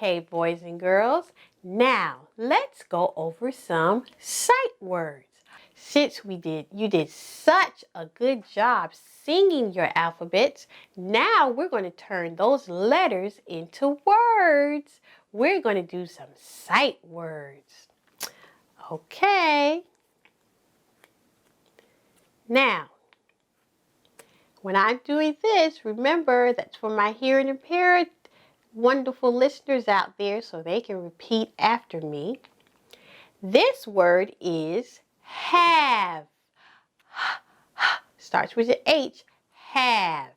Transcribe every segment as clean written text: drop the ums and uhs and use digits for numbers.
Okay, boys and girls, now let's go over some sight words. Since you did such a good job singing your alphabets, now we're going to turn those letters into words. We're going to do some sight words. Okay. Now, when I'm doing this, remember that's for my hearing impaired wonderful listeners out there so they can repeat after me. This word is have. Starts with an H. Have.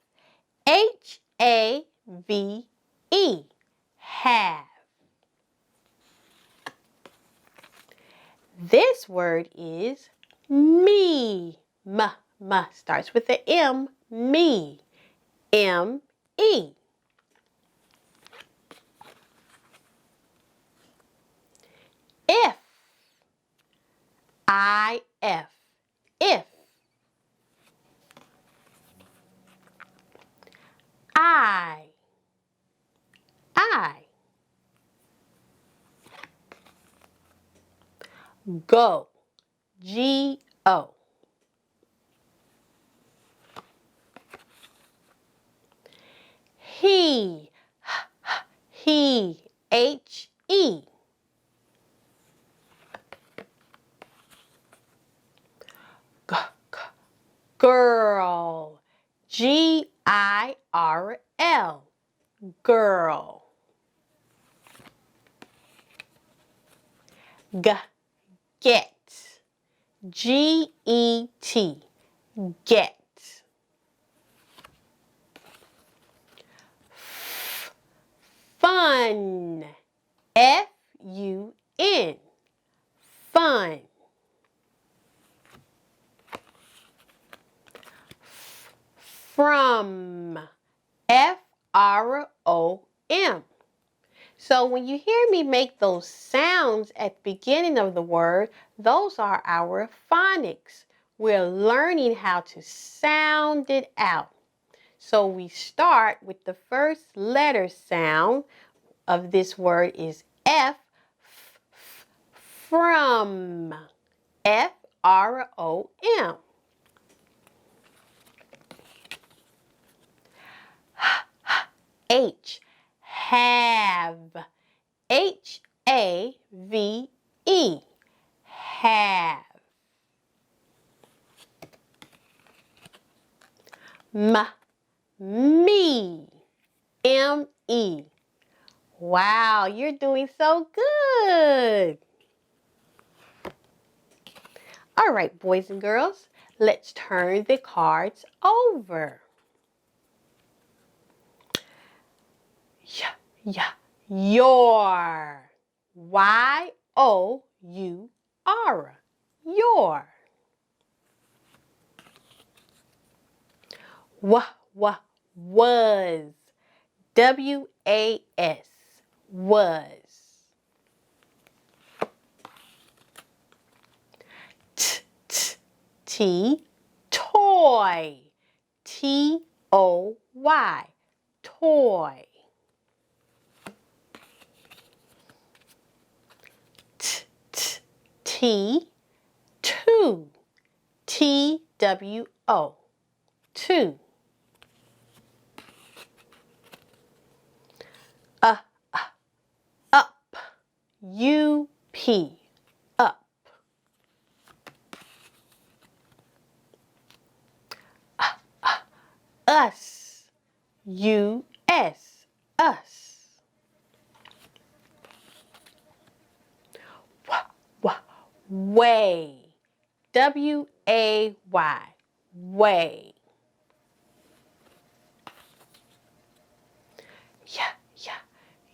H-A-V-E. Have. This word is me. Starts with an M. Me. M-E. If. I-F. If. I. Go. G-O. He. H-E. Girl. G-I-R-L. Girl. Get. G-E-T. Get. Fun. F-U-N. Fun. From. F-R-O-M. So when you hear me make those sounds at the beginning of the word, those are our phonics. We're learning how to sound it out. So we start with the first letter sound of this word is F, from. F-R-O-M. H, have. H-A-V-E. Have. Me. M-E. Wow, you're doing so good. All right, boys and girls, let's turn the cards over. Your. Y-O-U-R. Your. Was. W-A-S. Was. Toy. T-O-Y. Toy. Two. T-W-O. Two. Up. U-P. Up. Us. U-S. Us. Way. W-A-Y. Way.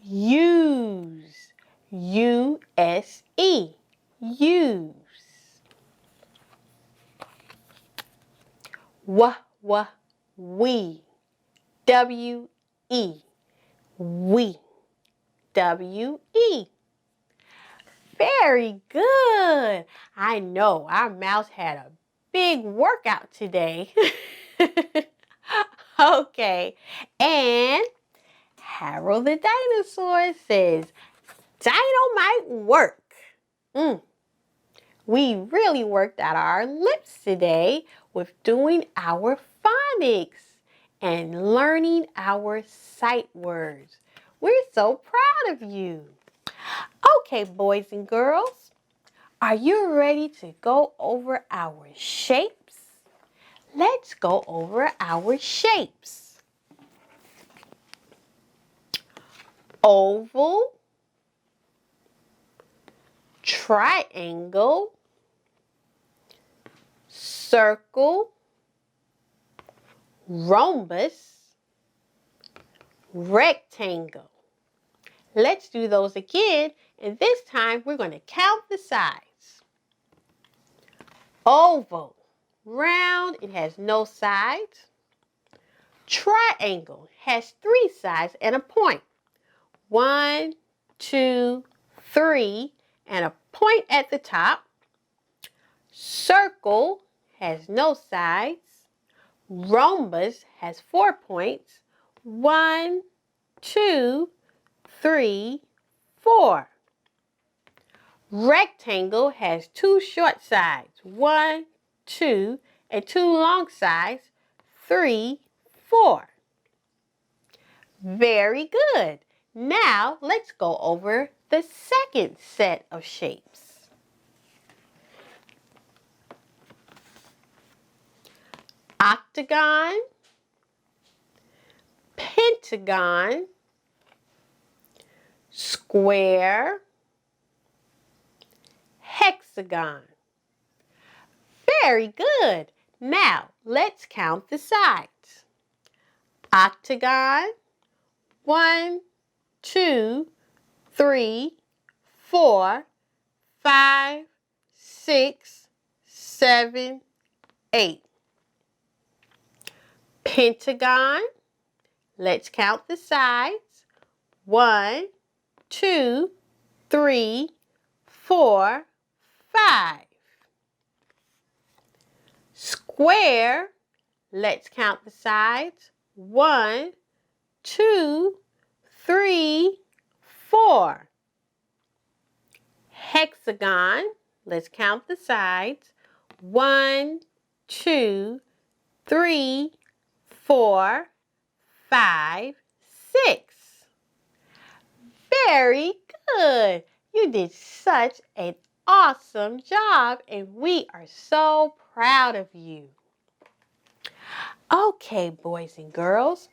Use. U-S-E. Use. We. W-E. We. W-E. Very good. I know our mouse had a big workout today. Okay. And Harold the dinosaur says, dynamite work. We really worked out our lips today with doing our phonics and learning our sight words. We're so proud of you. Okay, boys and girls, are you ready to go over our shapes? Let's go over our shapes. Oval, triangle, circle, rhombus, rectangle. Let's do those again, and this time we're going to count the sides. Oval, round, it has no sides. Triangle has 3 sides and a point. 1, 2, 3, and a point at the top. Circle has no sides. Rhombus has 4 points. 1, 2, 3, 4. Rectangle has 2 short sides. 1, 2, and 2 long sides. 3, 4. Very good. Now let's go over the second set of shapes. Octagon, pentagon, square, hexagon. Very good. Now let's count the sides. Octagon, 1, 2, 3, 4, 5, 6, 7, 8. Pentagon, let's count the sides. 1, 2, 3, 4, 5. Square, let's count the sides. 1, 2, 3, 4. Hexagon, let's count the sides. 1, 2, 3, 4, 5, 6. Very good. You did such an awesome job, and we are so proud of you. Okay, boys and girls,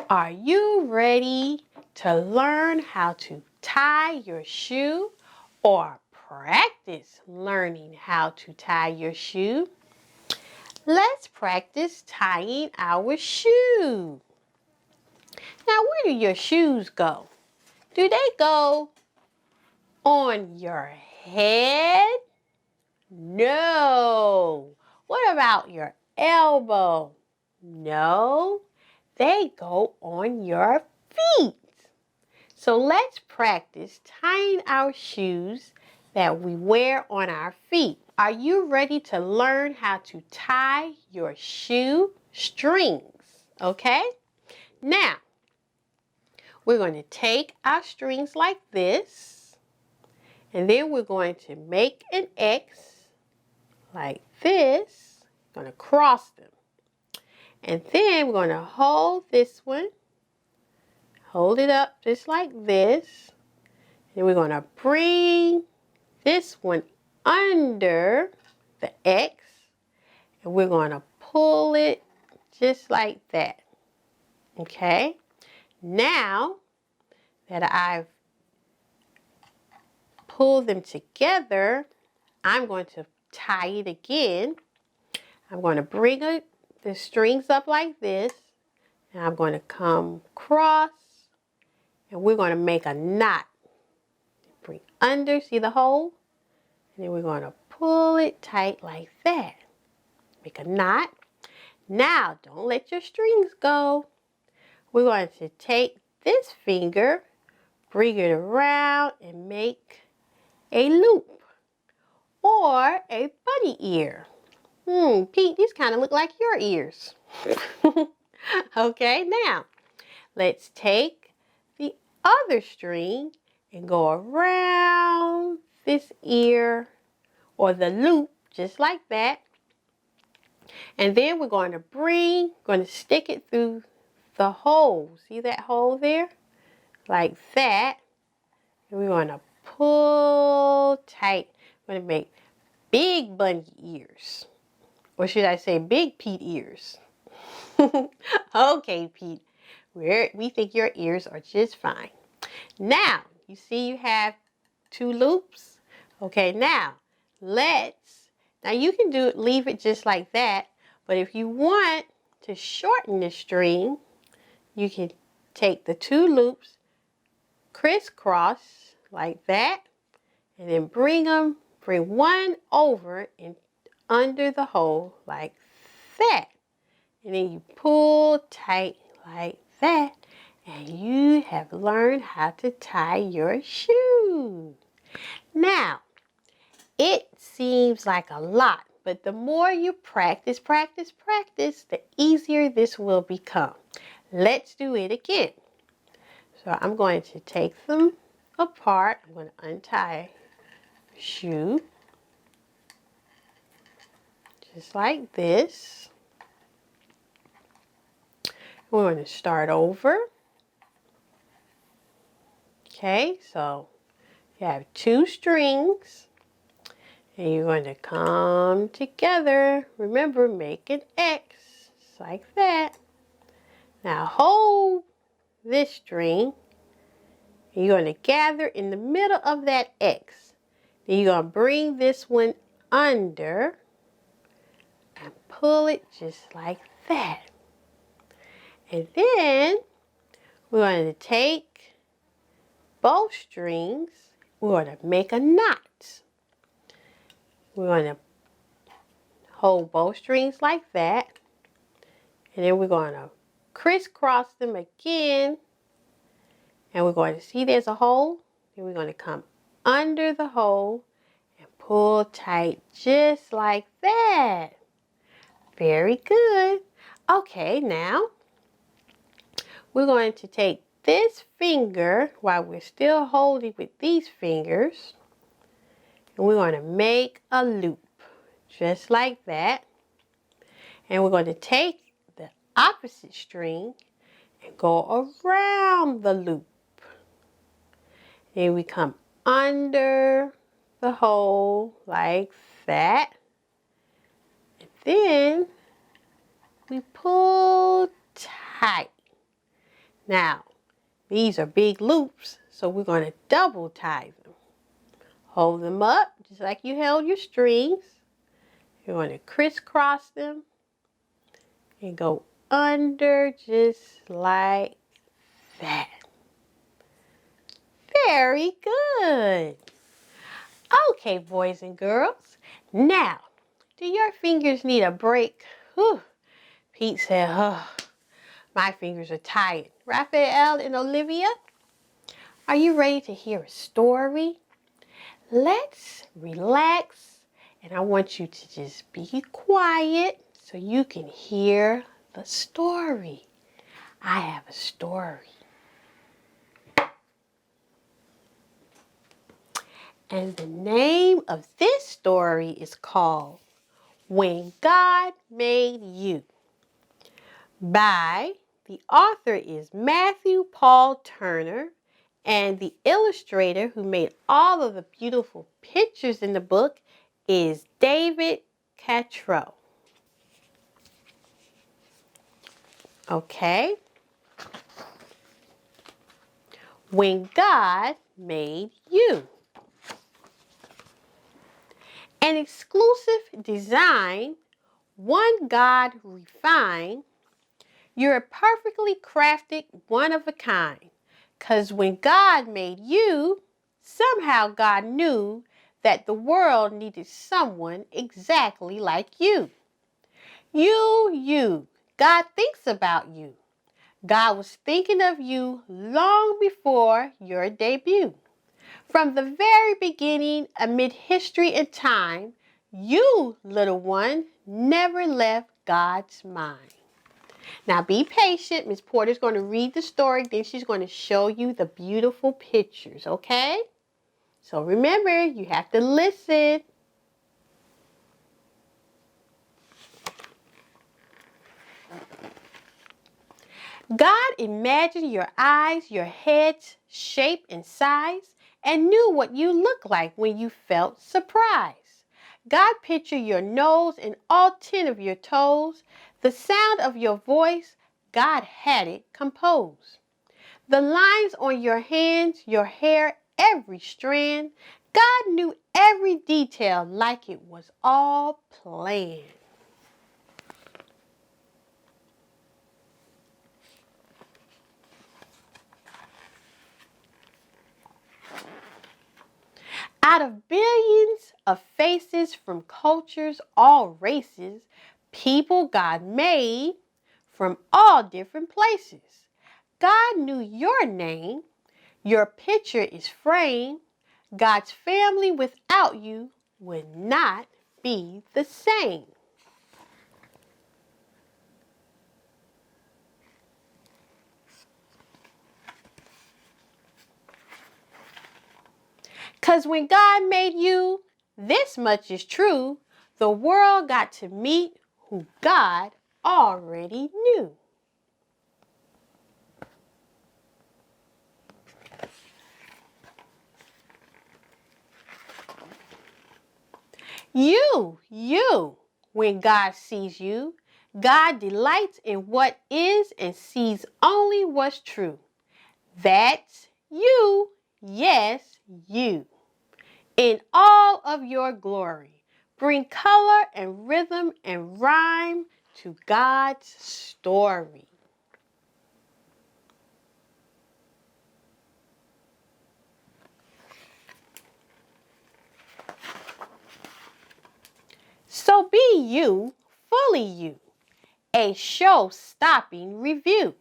are you ready to learn how to tie your shoe or practice learning how to tie your shoe? Let's practice tying our shoe. Now, where do your shoes go? Do they go on your head? No. What about your elbow? No. They go on your feet. So let's practice tying our shoes that we wear on our feet. Are you ready to learn how to tie your shoe strings? Okay? Now, we're going to take our strings like this, and then we're going to make an X like this. Going to cross them. And then we're going to hold this one, hold it up just like this, and we're going to bring this one under the X, and we're going to pull it just like that. Okay? Now that I've pulled them together, I'm going to tie it again. I'm going to bring the strings up like this, and I'm going to come across, and we're going to make a knot. Bring under, see the hole? And then we're going to pull it tight like that. Make a knot. Now, don't let your strings go. We're going to take this finger, bring it around, and make a loop or a bunny ear. Pete, these kind of look like your ears. Okay, now let's take other string and go around this ear or the loop just like that. And then we're going to stick it through the hole. See that hole there? Like that. And we're going to pull tight. We're going to make big bunny ears. Or should I say big Pete ears? Okay, Pete. We think your ears are just fine. Now, you see you have 2 loops? Okay, now you can leave it just like that, but if you want to shorten the string, you can take the 2 loops, crisscross like that, and then bring one over and under the hole like that. And then you pull tight like that, and you have learned how to tie your shoe. Now, it seems like a lot, but the more you practice, the easier this will become. Let's do it again. So I'm going to take them apart. I'm going to untie the shoe, just like this. We're going to start over. Okay, so you have 2 strings. And you're going to come together. Remember, make an X, just like that. Now hold this string. And you're going to gather in the middle of that X. Then you're going to bring this one under and pull it just like that. And then we're going to take both strings. We're going to make a knot. We're going to hold both strings like that. And then we're going to crisscross them again. And we're going to see there's a hole. Then we're going to come under the hole and pull tight just like that. Very good. Okay, now we're going to take this finger while we're still holding with these fingers. And we're going to make a loop just like that. And we're going to take the opposite string and go around the loop. Then we come under the hole like that. And then we pull tight. Now, these are big loops, so we're going to double tie them. Hold them up just like you held your strings. You're going to crisscross them and go under just like that. Very good. Okay, boys and girls. Now, do your fingers need a break? Whew. Pete said, oh, my fingers are tired. Raphael and Olivia, are you ready to hear a story? Let's relax, and I want you to just be quiet so you can hear the story. I have a story. And the name of this story is called When God Made You. The author is Matthew Paul Turner, and the illustrator who made all of the beautiful pictures in the book is David Catrow. Okay. When God Made You. An exclusive design, one God refined. You're a perfectly crafted one of a kind. 'Cause when God made you, somehow God knew that the world needed someone exactly like you. You. God thinks about you. God was thinking of you long before your debut. From the very beginning, amid history and time, you, little one, never left God's mind. Now be patient. Miss Porter's going to read the story, then she's going to show you the beautiful pictures, okay? So remember, you have to listen. God imagined your eyes, your head's shape and size, and knew what you looked like when you felt surprise. God pictured your nose and all 10 of your toes. The sound of your voice, God had it composed. The lines on your hands, your hair, every strand, God knew every detail like it was all planned. Out of billions of faces from cultures, all races, people God made from all different places. God knew your name. Your picture is framed. God's family without you would not be the same. Because when God made you, this much is true, the world got to meet who God already knew. You, when God sees you, God delights in what is and sees only what's true. That's you, yes, you. In all of your glory, bring color and rhythm and rhyme to God's story. So be you, fully you, a show-stopping review.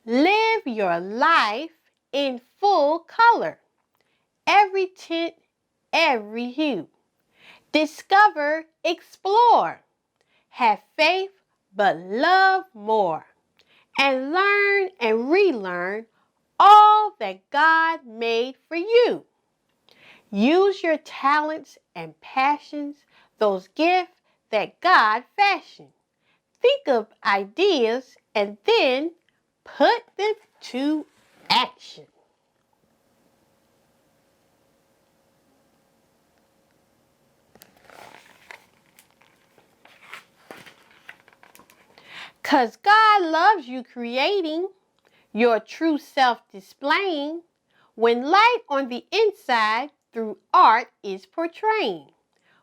Live your life in full color, every tint, every hue. Discover, explore, have faith, but love more, and learn and relearn all that God made for you. Use your talents and passions, those gifts that God fashioned. Think of ideas and then put them to action. Because God loves you creating, your true self displaying, when light on the inside through art is portraying.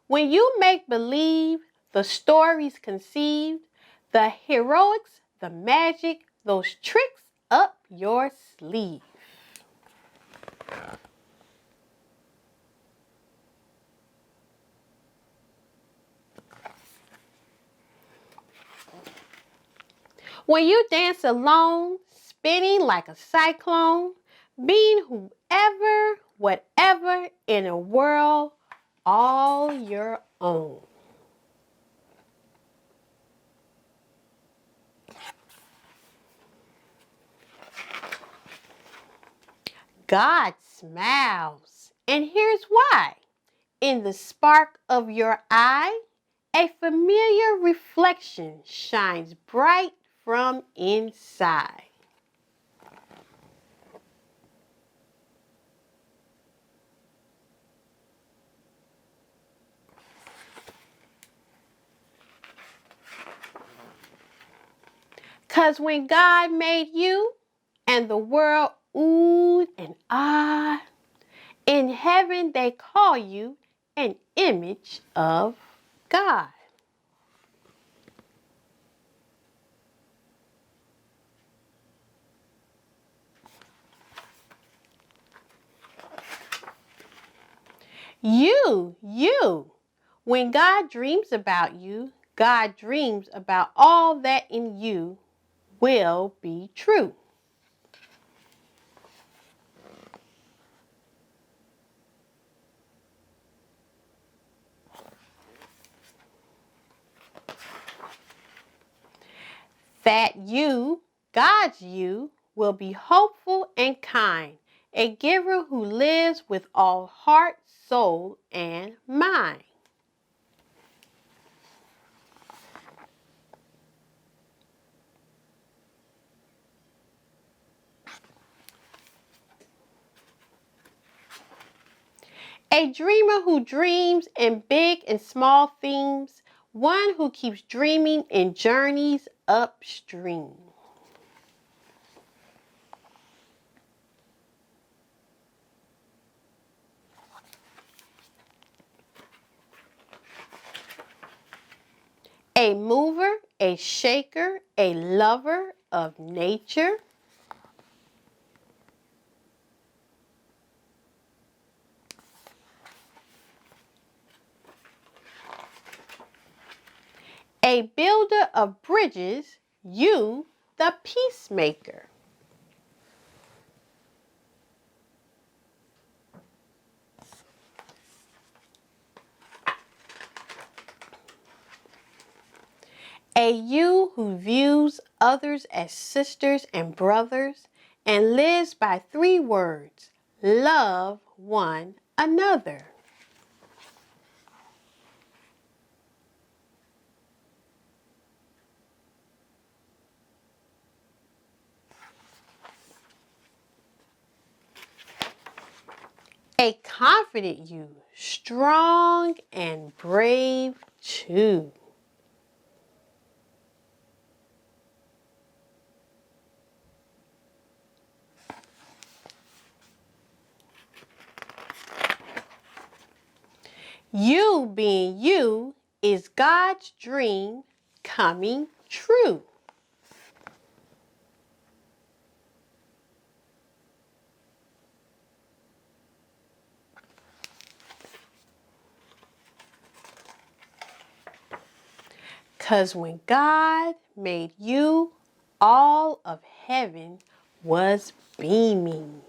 When you make believe, the stories conceived, the heroics, the magic, those tricks up your sleeve. When you dance alone, spinning like a cyclone, being whoever, whatever in a world all your own. God smiles, and here's why. In the spark of your eye, a familiar reflection shines bright from inside. Because when God made you and the world oohed and ah, in heaven they call you an image of God. You. When God dreams about you, God dreams about all that in you will be true. That you, God's you, will be hopeful and kind, a giver who lives with all heart, soul, and mind. A dreamer who dreams in big and small things, one who keeps dreaming in journeys upstream. A mover, a shaker, a lover of nature. A builder of bridges, you, the peacemaker. A you who views others as sisters and brothers and lives by 3 words: love one another. A confident you, strong and brave too. You being you is God's dream coming true. Because when God made you, all of heaven was beaming.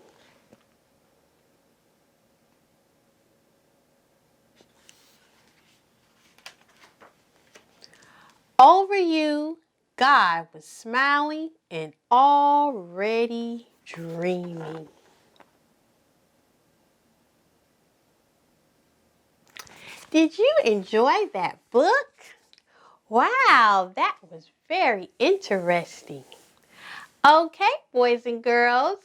Over you, God was smiling and already dreaming. Did you enjoy that book? Wow, that was very interesting. Okay, boys and girls,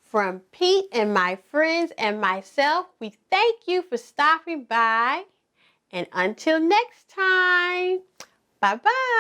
from Pete and my friends and myself, we thank you for stopping by. And until next time, bye-bye.